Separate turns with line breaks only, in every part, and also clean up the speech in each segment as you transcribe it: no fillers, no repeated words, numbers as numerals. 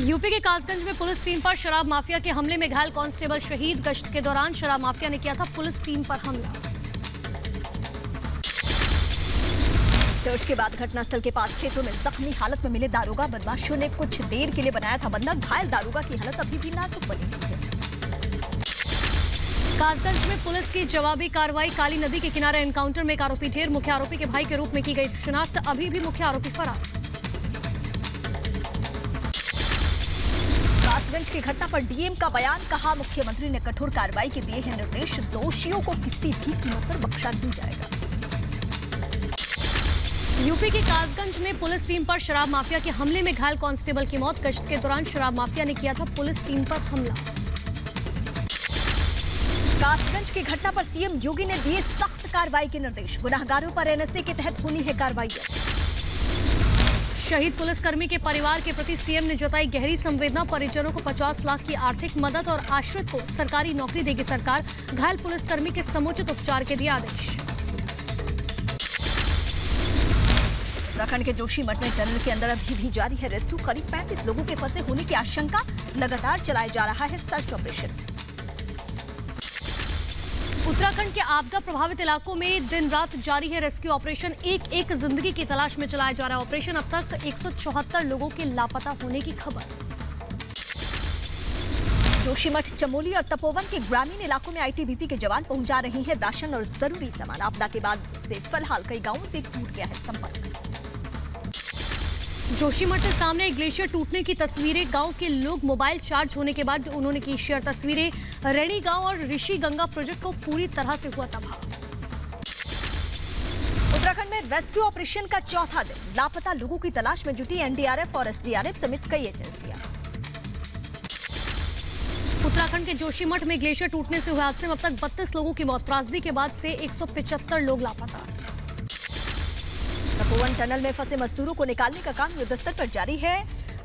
UP के कासगंज में police team पर शराब माफिया के हमले में घायल कांस्टेबल शहीद। गश्त के दौरान शराब माफिया ने किया था पुलिस टीम पर हमला।
सर्च के बाद घटनास्थल के पास खेतों में जख्मी हालत में मिले दारोगा। बदमाशों ने कुछ देर के लिए बनाया था बंधक। घायल दारोगा की हालत अभी भी नाजुक बनी हुई है।
कासगंज में पुलिस की जवाबी कार्रवाई। काली नदी के किनारे एनकाउंटर में एक आरोपी ढेर। मुख्य आरोपी के भाई के रूप में की गई शिनाख्त। अभी भी मुख्य आरोपी फरार।
कासगंज की घटना पर डीएम का बयान। कहा, मुख्यमंत्री ने कठोर कार्रवाई के दिए हैं निर्देश। दोषियों को किसी भी कीमत पर बख्शा नहीं जाएगा।
यूपी के कासगंज में पुलिस टीम पर शराब माफिया के हमले में घायल कांस्टेबल की मौत। गश्त के दौरान शराब माफिया ने किया था पुलिस टीम पर हमला।
कासगंज की घटना पर सीएम योगी ने दिए सख्त कार्रवाई के निर्देश। गुनाहगारों पर एनएसए के तहत होनी है कार्रवाई।
शहीद पुलिसकर्मी के परिवार के प्रति सीएम ने जताई गहरी संवेदना। परिजनों को 50 लाख की आर्थिक मदद और आश्रित को सरकारी नौकरी देगी सरकार। घायल पुलिसकर्मी के समुचित उपचार के दिए आदेश।
उत्तराखंड के जोशीमठ में टनल के अंदर अभी भी जारी है रेस्क्यू। करीब 35 लोगों के फंसे होने की आशंका। लगातार चलाया जा रहा है सर्च ऑपरेशन।
उत्तराखंड के आपदा प्रभावित इलाकों में दिन रात जारी है रेस्क्यू ऑपरेशन। एक एक जिंदगी की तलाश में चलाया जा रहा है ऑपरेशन। अब तक 174 लोगों के लापता होने की खबर।
जोशीमठ, चमोली और तपोवन के ग्रामीण इलाकों में आईटीबीपी के जवान पहुंचा रहे हैं राशन और जरूरी सामान। आपदा के बाद से फिलहाल कई गांवों से टूट गया है संपर्क।
जोशीमठ से सामने एक ग्लेशियर टूटने की तस्वीरें। गांव के लोग मोबाइल चार्ज होने के बाद उन्होंने की शेयर तस्वीरें। रेणी गांव और ऋषि गंगा प्रोजेक्ट को पूरी तरह से हुआ तबाह।
उत्तराखंड में रेस्क्यू ऑपरेशन का चौथा दिन। लापता लोगों की तलाश में जुटी एनडीआरएफ और एसडीआरएफ समेत कई एजेंसियां।
उत्तराखंड के जोशीमठ में ग्लेशियर टूटने से हुए हादसे में अब तक 32 लोगों की मौत। त्रासदी के बाद से 175 लोग लापता।
तपोवन टनल में फंसे मजदूरों को निकालने का काम युद्धस्तर पर जारी है।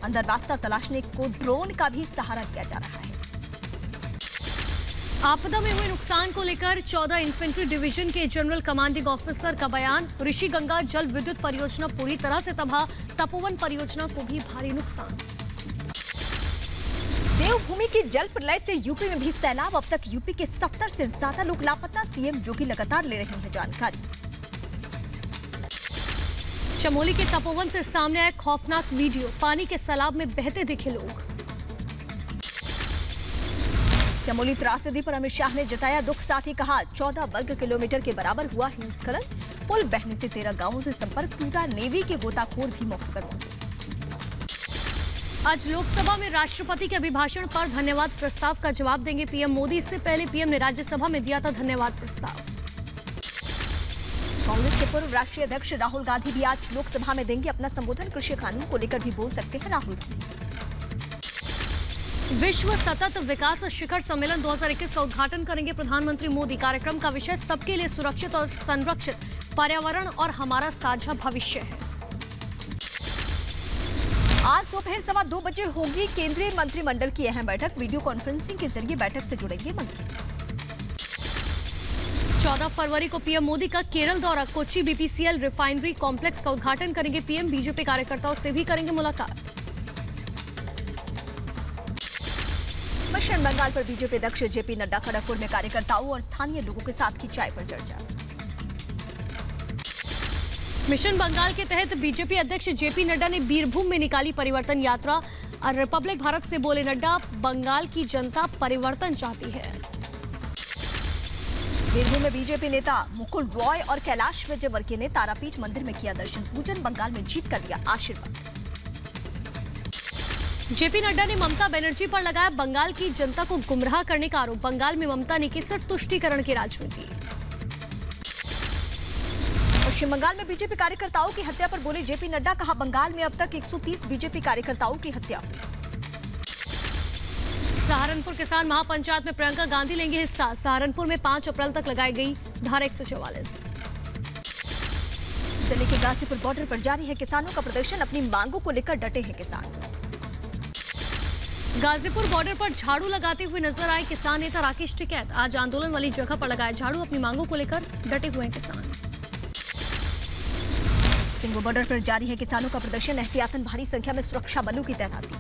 अंदर रास्ता तलाशने को ड्रोन का भी सहारा दिया जा रहा है।
आपदा में हुए नुकसान को लेकर 14 इन्फेंट्री डिवीजन के जनरल कमांडिंग ऑफिसर का बयान। ऋषि गंगा जल विद्युत परियोजना पूरी तरह से तबाह। तपोवन परियोजना को भी भारी नुकसान।
देवभूमि की जल प्रलय से यूपी में भी सैलाब। अब तक यूपी के 70 से ज्यादा लोग लापता। सीएम योगी लगातार ले रहे हैं जानकारी।
चमोली के तपोवन से सामने आया खौफनाक वीडियो। पानी के सैलाब में बहते दिखे लोग।
चमोली त्रासदी पर अमित शाह ने जताया दुख। साथ ही कहा, 14 वर्ग किलोमीटर के बराबर हुआ हिमस्खलन। पुल बहने से 13 गांवों से संपर्क टूटा। नेवी के गोताखोर भी मौके पर मौजूद।
आज लोकसभा में राष्ट्रपति के अभिभाषण पर धन्यवाद प्रस्ताव का जवाब देंगे पीएम मोदी। इससे पहले पीएम ने राज्यसभा में दिया था धन्यवाद प्रस्ताव।
कांग्रेस के पूर्व राष्ट्रीय अध्यक्ष राहुल गांधी भी आज लोकसभा में देंगे अपना संबोधन। कृषि कानून को लेकर भी बोल सकते हैं राहुल गांधी।
विश्व सतत विकास शिखर सम्मेलन 2021 का उद्घाटन करेंगे प्रधानमंत्री मोदी। कार्यक्रम का विषय सबके लिए सुरक्षित और संरक्षित पर्यावरण और हमारा साझा भविष्य है।
आज दोपहर 2:15 बजे होगी केंद्रीय मंत्रिमंडल की अहम बैठक। वीडियो कॉन्फ्रेंसिंग के जरिए बैठक से जुड़ेंगे मंत्री।
14 फरवरी को पीएम मोदी का केरल दौरा। कोच्चि बीपीसीएल रिफाइनरी कॉम्प्लेक्स का उद्घाटन करेंगे पीएम। बीजेपी कार्यकर्ताओं से भी करेंगे मुलाकात।
पश्चिम बंगाल पर बीजेपी अध्यक्ष जेपी नड्डा खड़गपुर में कार्यकर्ताओं और स्थानीय लोगों के साथ की चाय पर चर्चा।
मिशन बंगाल के तहत बीजेपी अध्यक्ष जेपी नड्डा ने बीरभूम में निकाली परिवर्तन यात्रा। और रिपब्लिक भारत से बोले नड्डा, बंगाल की जनता परिवर्तन चाहती है।
बीरभूम में बीजेपी नेता मुकुल रॉय और कैलाश विजयवर्गीय ने तारापीठ मंदिर में किया दर्शन पूजन। बंगाल में जीत कर दिया आशीर्वाद।
जेपी नड्डा ने ममता बनर्जी पर लगाया बंगाल की जनता को गुमराह करने का आरोप। बंगाल में ममता ने की सिर्फ तुष्टीकरण की राजनीति।
पश्चिम बंगाल में बीजेपी कार्यकर्ताओं की हत्या पर बोले जेपी नड्डा। कहा, बंगाल में अब तक 130 बीजेपी कार्यकर्ताओं की हत्या हुई।
सहारनपुर किसान महापंचायत में प्रियंका गांधी लेंगे हिस्सा। सहारनपुर में 5 अप्रैल तक लगाई गई धारा 144।
दिल्ली के गाजीपुर बॉर्डर पर जारी है किसानों का प्रदर्शन। अपनी मांगों को लेकर डटे हैं किसान।
गाजीपुर बॉर्डर पर झाड़ू लगाते हुए नजर आए किसान नेता राकेश टिकैत। आज आंदोलन वाली जगह पर लगाए झाड़ू। अपनी मांगों को लेकर डटे हुए हैं किसान।
सिंगू बॉर्डर पर जारी है किसानों का प्रदर्शन। एहतियातन भारी संख्या में सुरक्षा बलों की तैनाती।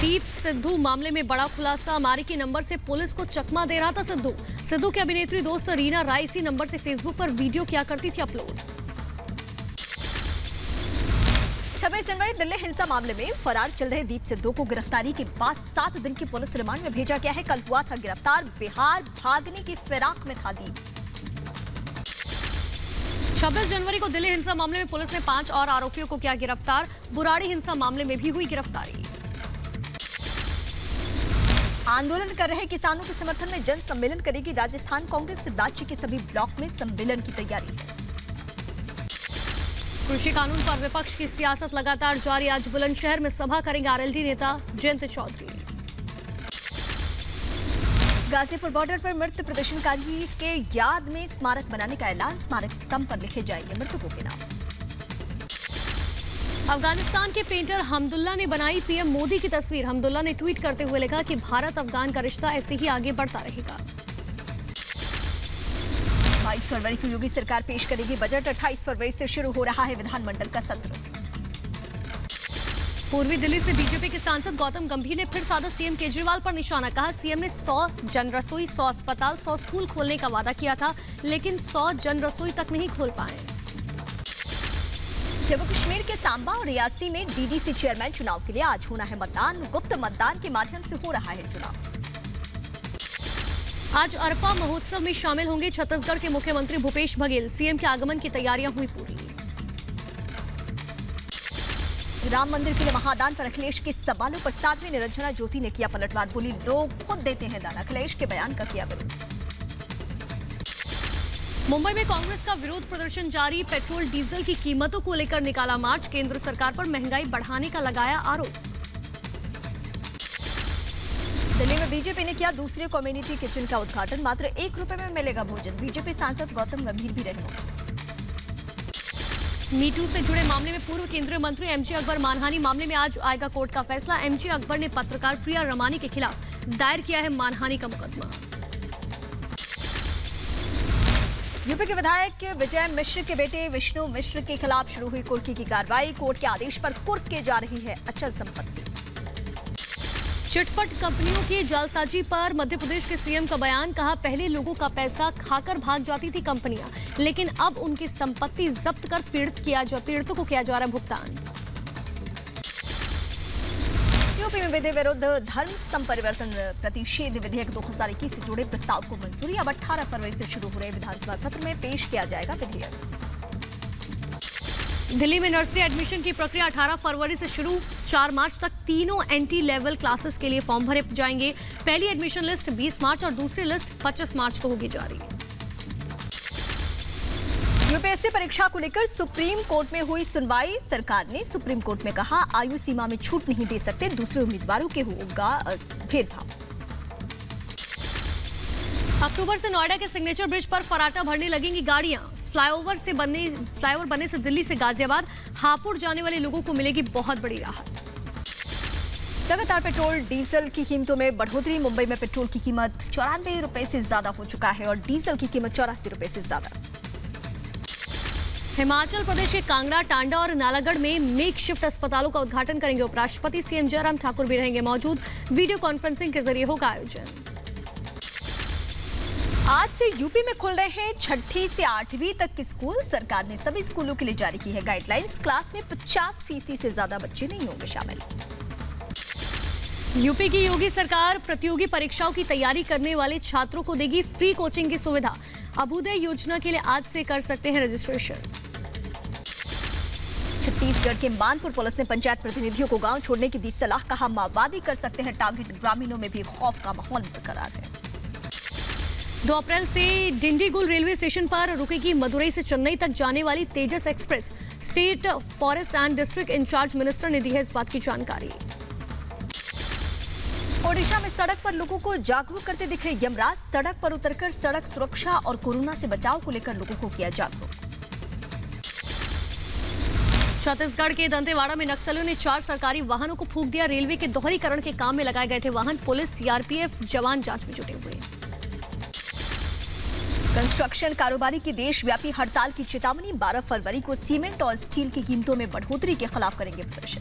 दीप सिद्धू मामले में बड़ा खुलासा। अमेरिकी नंबर से पुलिस को चकमा दे रहा था सिद्धू की अभिनेत्री दोस्त रीना राय इसी नंबर से फेसबुक पर वीडियो किया करती थी अपलोड।
26 जनवरी दिल्ली हिंसा मामले में फरार चल रहे दीप सिद्धू को गिरफ्तारी के बाद 7 दिन की पुलिस रिमांड में भेजा गया है। कल हुआ था गिरफ्तार। बिहार भागने की फिराक में था दीप।
26 जनवरी को दिल्ली हिंसा मामले में पुलिस ने 5 और आरोपियों को किया गिरफ्तार। बुराड़ी हिंसा मामले में भी हुई गिरफ्तारी।
आंदोलन कर रहे किसानों के समर्थन में जन सम्मेलन करेगी राजस्थान कांग्रेस। राज्य के सभी ब्लॉक में सम्मेलन की तैयारी है।
कृषि कानून पर विपक्ष की सियासत लगातार जारी। आज बुलंदशहर में सभा करेंगे आरएलडी नेता जयंत चौधरी।
गाजीपुर बॉर्डर पर मृत प्रदर्शनकारी के याद में स्मारक बनाने का ऐलान। स्मारक स्तंभ पर लिखे जाएंगे मृतकों के नाम।
अफगानिस्तान के पेंटर हमदुल्ला ने बनाई पीएम मोदी की तस्वीर। हमदुल्ला ने ट्वीट करते हुए लिखा कि भारत अफगान का रिश्ता ऐसे ही आगे बढ़ता रहेगा।
22 फरवरी को योगी सरकार पेश करेगी बजट। 28 फरवरी से शुरू हो रहा है विधानमंडल का सत्र।
पूर्वी दिल्ली से बीजेपी के सांसद गौतम गंभीर ने फिर साधा सीएम केजरीवाल पर निशाना। कहा सीएम ने 100 जन रसोई, 100 अस्पताल, 100 स्कूल खोलने का वादा किया था, लेकिन 100 जन रसोई तक नहीं खोल पाए।
जम्मू कश्मीर के सांबा और रियासी में डीडीसी चेयरमैन चुनाव के लिए आज होना है मतदान। गुप्त मतदान के माध्यम से हो रहा है चुनाव।
आज अरपा महोत्सव में शामिल होंगे छत्तीसगढ़ के मुख्यमंत्री भूपेश बघेल। सीएम के आगमन की तैयारियां हुई पूरी।
राम मंदिर के लिए महादान पर अखिलेश के सवालों पर साध्वी निरंजना ज्योति ने किया पलटवार। बोली लोग खुद देते हैं दान। अखिलेश के बयान का किया विरोध।
मुंबई में कांग्रेस का विरोध प्रदर्शन जारी। पेट्रोल डीजल की कीमतों को लेकर निकाला मार्च। केंद्र सरकार पर महंगाई बढ़ाने का लगाया आरोप।
दिल्ली में बीजेपी ने किया दूसरे कम्युनिटी किचन का उद्घाटन। मात्र 1 रुपए में मिलेगा भोजन। बीजेपी सांसद गौतम गंभीर भी रहे।
मीटू से जुड़े मामले में पूर्व केंद्रीय मंत्री एमजे अकबर मानहानि मामले में आज आएगा कोर्ट का फैसला। एमजे अकबर ने पत्रकार प्रिया रमानी के खिलाफ दायर किया है मानहानि का मुकदमा।
यूपी के विधायक विजय मिश्र के बेटे विष्णु मिश्र के खिलाफ शुरू हुई कुर्की की कार्रवाई। कोर्ट के आदेश पर कुर्क के जा रही है अचल संपत्ति।
चिटफंड कंपनियों की जालसाजी पर मध्य प्रदेश के सीएम का बयान। कहा पहले लोगों का पैसा खाकर भाग जाती थी कंपनियां, लेकिन अब उनकी संपत्ति जब्त कर पीड़ितों को किया जा रहा है भुगतान। यूपी में विधि विरुद्ध धर्म संपरिवर्तन प्रतिषेध विधेयक 2021 से जुड़े प्रस्ताव को मंजूरी। अब 18 फरवरी से शुरू हो रहे विधानसभा सत्र में पेश किया जाएगा विधेयक। दिल्ली में नर्सरी एडमिशन की प्रक्रिया 18 फरवरी से शुरू। 4 मार्च तक तीनों एंट्री लेवल क्लासेस के लिए फॉर्म भरे जाएंगे। पहली एडमिशन लिस्ट 20 मार्च और दूसरी लिस्ट 25 मार्च को होगी जारी। यूपीएससी परीक्षा को लेकर सुप्रीम कोर्ट में हुई सुनवाई। सरकार ने सुप्रीम कोर्ट में कहा आयु सीमा में छूट नहीं दे सकते, दूसरे उम्मीदवारों के होगा भेदभाव। अक्टूबर से नोएडा के सिग्नेचर ब्रिज पर फराटा भरने लगेंगी गाड़ियां। फ्लाईओवर बनने से दिल्ली से गाजियाबाद हापुड़ जाने वाले लोगों को मिलेगी बहुत बड़ी राहत। लगातार पेट्रोल डीजल की कीमतों में बढ़ोतरी। मुंबई में पेट्रोल की कीमत 94 रुपए से ज्यादा हो चुका है और डीजल की कीमत 84 रुपए से ज्यादा। हिमाचल प्रदेश के कांगड़ा, टांडा और नालागढ़ में मेकशिफ्ट अस्पतालों का उद्घाटन करेंगे उपराष्ट्रपति। सीएम जयराम ठाकुर भी रहेंगे मौजूद। वीडियो कॉन्फ्रेंसिंग के जरिए होगा आयोजन। आज से यूपी में खुल रहे हैं 6ठी से 8वीं तक के स्कूल। सरकार ने सभी स्कूलों के लिए जारी की है गाइडलाइंस। क्लास में 50% से ज्यादा बच्चे नहीं होंगे शामिल। यूपी की योगी सरकार प्रतियोगी परीक्षाओं की तैयारी करने वाले छात्रों को देगी फ्री कोचिंग की सुविधा। अभ्युदय योजना के लिए आज से कर सकते हैं रजिस्ट्रेशन। छत्तीसगढ़ के मानपुर पुलिस ने पंचायत प्रतिनिधियों को गांव छोड़ने की दी सलाह। कहा माओवादी कर सकते हैं टारगेट। ग्रामीणों में भी खौफ का माहौल बरकरार है। 2 अप्रैल से डिंडीगुल रेलवे स्टेशन पर रुकेगी मदुरई से चेन्नई तक जाने वाली Tejas express. State forest and district incharge minister ने दी है इस बात की जानकारी। ओडिशा में सड़क पर लोगों को जागरूक करते दिखे यमराज। सड़क पर उतरकर सड़क सुरक्षा और कोरोना से बचाव को लेकर लोगों को किया जागरूक। छत्तीसगढ़ के दंतेवाड़ा में नक्सलियों ने 4 सरकारी वाहनों को फूंक दिया। रेलवे के दोहरीकरण के काम में लगाए गए थे वाहन। पुलिस, सीआरपीएफ जवान जांच में जुटे हुए। कंस्ट्रक्शन कारोबारी की देशव्यापी हड़ताल की चेतावनी। 12 फरवरी को सीमेंट और स्टील की कीमतों में बढ़ोतरी के खिलाफ करेंगे प्रदर्शन।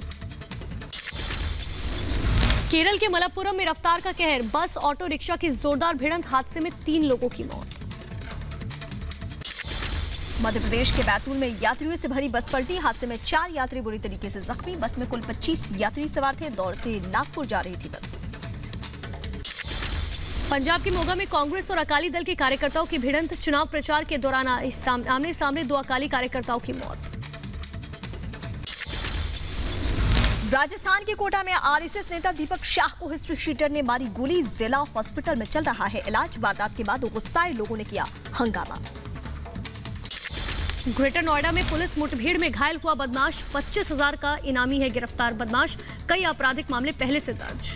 केरल के मलप्पुरम में रफ्तार का कहर, बस ऑटो रिक्शा की जोरदार भिड़ंत, हादसे में 3 लोगों की मौत।
मध्य प्रदेश के बैतूल में यात्रियों से भरी बस पलटी, हादसे में 4 यात्री बुरी तरीके से जख्मी। बस में कुल 25 यात्री सवार थे। दौर से नागपुर जा रही थी बस।
पंजाब के मोगा में कांग्रेस और अकाली दल के कार्यकर्ताओं की भिड़ंत, चुनाव प्रचार के दौरान आमने सामने 2 अकाली कार्यकर्ताओं की मौत।
राजस्थान के कोटा में आरएसएस नेता दीपक शाह को हिस्ट्री शीटर ने मारी गोली, जिला हॉस्पिटल में चल रहा है इलाज। वारदात के बाद गुस्साए लोगों ने किया हंगामा।
ग्रेटर नोएडा में पुलिस मुठभेड़ में घायल हुआ बदमाश, 25,000 का इनामी है गिरफ्तार बदमाश। कई आपराधिक मामले पहले से दर्ज।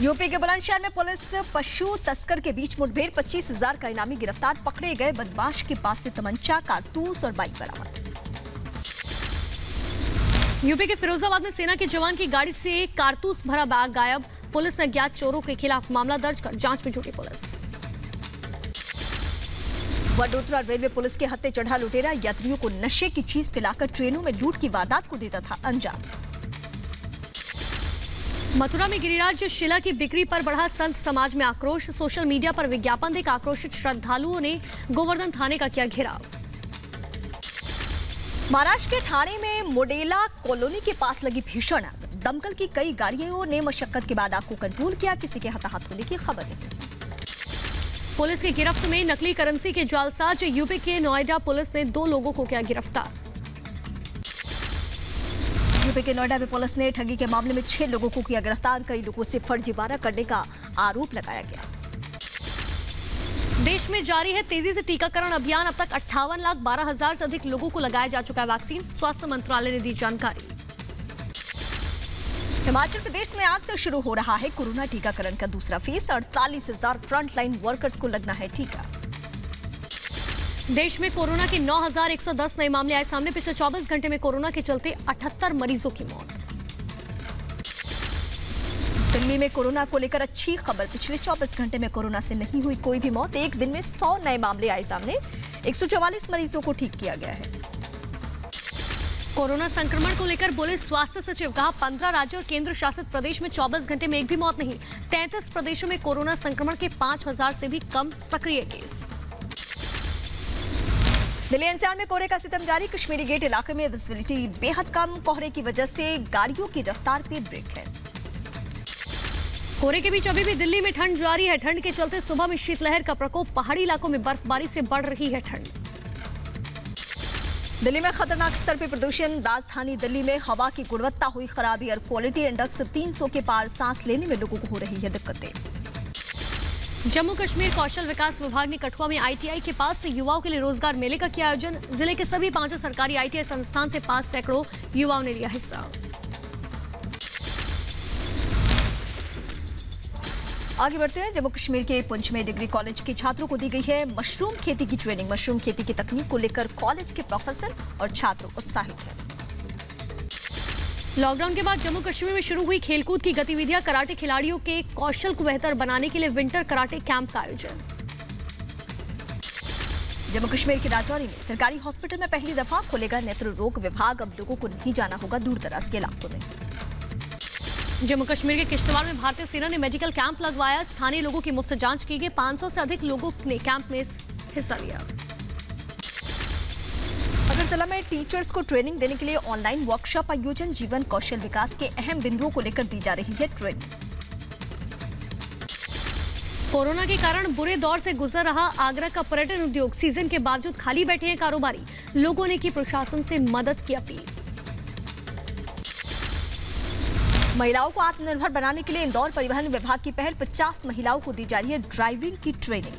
यूपी के बुलंदशहर में पुलिस पशु तस्कर के बीच मुठभेड़, 25,000 का इनामी गिरफ्तार। पकड़े गए बदमाश के पास से तमंचा, कारतूस और बाइक बरामद।
यूपी के फिरोजाबाद में सेना के जवान की गाड़ी से कारतूस भरा बैग गायब। पुलिस ने अज्ञात चोरों के खिलाफ मामला दर्ज कर जांच में जुटी पुलिस।
वडोदरा रेलवे पुलिस के हत्थे चढ़ा लुटेरा, यात्रियों को नशे की चीज पिलाकर ट्रेनों में लूट की वारदात को देता था अंजाम।
मथुरा में गिरिराज शिला की बिक्री पर बढ़ा संत समाज में आक्रोश, सोशल मीडिया पर विज्ञापन देकर आक्रोशित श्रद्धालुओं ने गोवर्धन थाने का किया घेराव।
महाराष्ट्र के ठाणे में मोडेला कॉलोनी के पास लगी भीषण आग, दमकल की कई गाड़ियों ने मशक्कत के बाद आग को कंट्रोल किया। किसी के हताहत होने की खबर नहीं।
पुलिस की गिरफ्त में नकली करेंसी के जालसाज, यूपी के नोएडा पुलिस ने 2 लोगों को किया गिरफ्तार।
यूपी के नोएडा में पुलिस ने ठगी के मामले में 6 लोगों को किया गिरफ्तार। कई लोगों से फर्जीवाड़ा करने का आरोप लगाया गया।
देश में जारी है तेजी से टीकाकरण अभियान, अब तक 58,12,000 से अधिक लोगों को लगाया जा चुका है वैक्सीन, स्वास्थ्य मंत्रालय ने दी जानकारी। हिमाचल प्रदेश में आज से शुरू हो रहा है कोरोना टीकाकरण का दूसरा फेज, 48,000 फ्रंटलाइन वर्कर्स को लगना है टीका। देश में कोरोना के 9,110 नए मामले आए सामने, पिछले 24 घंटे में कोरोना के चलते 78 मरीजों की मौत। दिल्ली में कोरोना को लेकर अच्छी खबर, पिछले 24 घंटे में कोरोना से नहीं हुई कोई भी मौत। एक दिन में 100 नए मामले आए सामने, 144 मरीजों को ठीक किया गया है। कोरोना संक्रमण को लेकर बोले स्वास्थ्य सचिव, कहा 15 राज्यों और केंद्र शासित प्रदेश में 24 घंटे में एक भी मौत नहीं। 33 प्रदेशों में कोरोना संक्रमण के 5,000 से भी कम सक्रिय केस। दिल्ली एनसीआर में कोहरे का सितम जारी, कश्मीरी गेट इलाके में विजिबिलिटी बेहद कम, कोहरे की वजह से गाड़ियों की रफ्तार पे ब्रेक है। कोहरे के बीच अभी भी दिल्ली में ठंड जारी है। ठंड के चलते सुबह में शीतलहर का प्रकोप, पहाड़ी इलाकों में बर्फबारी से बढ़ रही है ठंड। दिल्ली में खतरनाक स्तर पे प्रदूषण, राजधानी दिल्ली में हवा की गुणवत्ता हुई खराबी, एयर क्वालिटी इंडेक्स 300 के पार, सांस लेने में लोगों को हो रही है दिक्कतें। जम्मू कश्मीर कौशल विकास विभाग ने कठुआ में आईटीआई के पास से युवाओं के लिए रोजगार मेले का किया आयोजन। जिले के सभी 5 सरकारी आईटीआई संस्थान से 5 सैकड़ों युवाओं ने लिया हिस्सा। आगे बढ़ते हैं। जम्मू कश्मीर के पुंछ में डिग्री कॉलेज के छात्रों को दी गई है मशरूम खेती की ट्रेनिंग। मशरूम खेती की तकनीक को लेकर कॉलेज के प्रोफेसर और छात्र उत्साहित हैं। लॉकडाउन के बाद जम्मू कश्मीर में शुरू हुई खेलकूद की गतिविधियां, कराटे खिलाड़ियों के कौशल को बेहतर बनाने के लिए विंटर कराटे कैंप का आयोजन। जम्मू कश्मीर के राजौरी में सरकारी हॉस्पिटल में पहली दफा खुलेगा नेत्र रोग विभाग, अब लोगों को नहीं जाना होगा दूर दराज के इलाकों में। जम्मू कश्मीर के किश्तवाड़ में भारतीय सेना ने मेडिकल कैंप लगवाया, स्थानीय लोगों की मुफ्त जांच की गई, 500 से अधिक लोगों ने कैंप में हिस्सा लिया। अगरतला में टीचर्स को ट्रेनिंग देने के लिए ऑनलाइन वर्कशॉप आयोजन, जीवन कौशल विकास के अहम बिंदुओं को लेकर दी जा रही है ट्रेनिंग। कोरोना के कारण बुरे दौर से गुजर रहा आगरा का पर्यटन उद्योग, सीजन के बावजूद खाली बैठे हैं कारोबारी, लोगों ने की प्रशासन से मदद की अपील। महिलाओं को आत्मनिर्भर बनाने के लिए इंदौर परिवहन विभाग की पहल, 50 महिलाओं को दी जा रही है ड्राइविंग की ट्रेनिंग।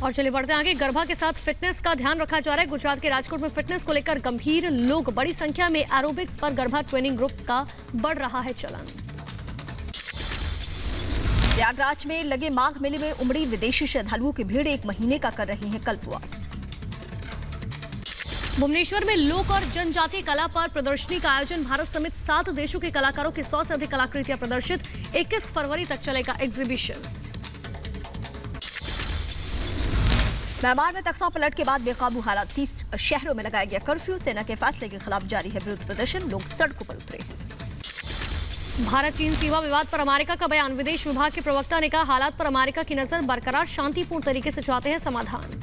और चलिए बढ़ते आगे। गरबा के साथ फिटनेस का ध्यान रखा जा रहा है। गुजरात के राजकोट में फिटनेस को लेकर गंभीर लोग, बड़ी संख्या में एरोबिक्स पर गरबा ट्रेनिंग ग्रुप का बढ़ रहा है चलन। प्रयागराज में लगे माघ मेले में उमड़ी विदेशी श्रद्धालुओं की भीड़, 1 महीने का कर रही है कल्पवास। भुवनेश्वर में लोक और जनजातीय कला पर प्रदर्शनी का आयोजन, भारत समेत 7 देशों के कलाकारों की 100 से अधिक कलाकृतियां प्रदर्शित, 21 फरवरी तक चलेगा एग्जीबिशन।
म्यांमार में तख्ता पलट के बाद बेकाबू हालात, 30 शहरों में लगाया गया कर्फ्यू। सेना के फैसले के खिलाफ जारी है विरोध प्रदर्शन, लोग सड़कों पर उतरे हैं।
भारत चीन सीमा विवाद पर अमेरिका का बयान, विदेश विभाग के प्रवक्ता ने कहा हालात पर अमेरिका की नजर बरकरार, शांतिपूर्ण तरीके से चाहते हैं समाधान।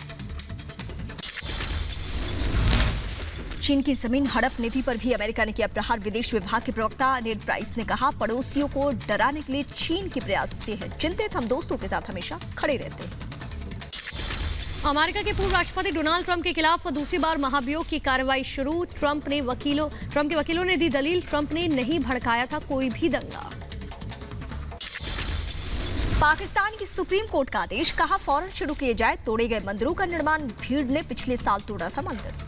चीन की जमीन हड़प नीति पर भी अमेरिका ने किया प्रहार, विदेश विभाग के प्रवक्ता नेड प्राइस ने कहा पड़ोसियों को डराने के लिए चीन के प्रयास से है चिंतित, हम दोस्तों के साथ हमेशा खड़े रहते हैं।
अमेरिका के पूर्व राष्ट्रपति डोनाल्ड ट्रंप के खिलाफ दूसरी बार महाभियोग की कार्रवाई शुरू, ट्रंप के वकीलों ने दी दलील, ट्रंप ने नहीं भड़काया था कोई भी दंगा।
पाकिस्तान की सुप्रीम कोर्ट का आदेश, कहा फौरन शुरू किए जाए तोड़े गए मंदिरों का निर्माण, भीड़ ने पिछले साल तोड़ा था मंदिर।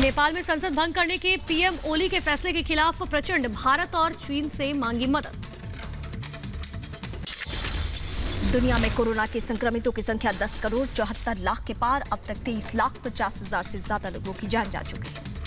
नेपाल में संसद भंग करने के पीएम ओली के फैसले के खिलाफ प्रचंड, भारत और चीन से मांगी मदद।
दुनिया में कोरोना के संक्रमितों की संख्या 10 करोड़ 74 लाख के पार, अब तक 23,50,000 से ज्यादा लोगों की जान जा चुकी है।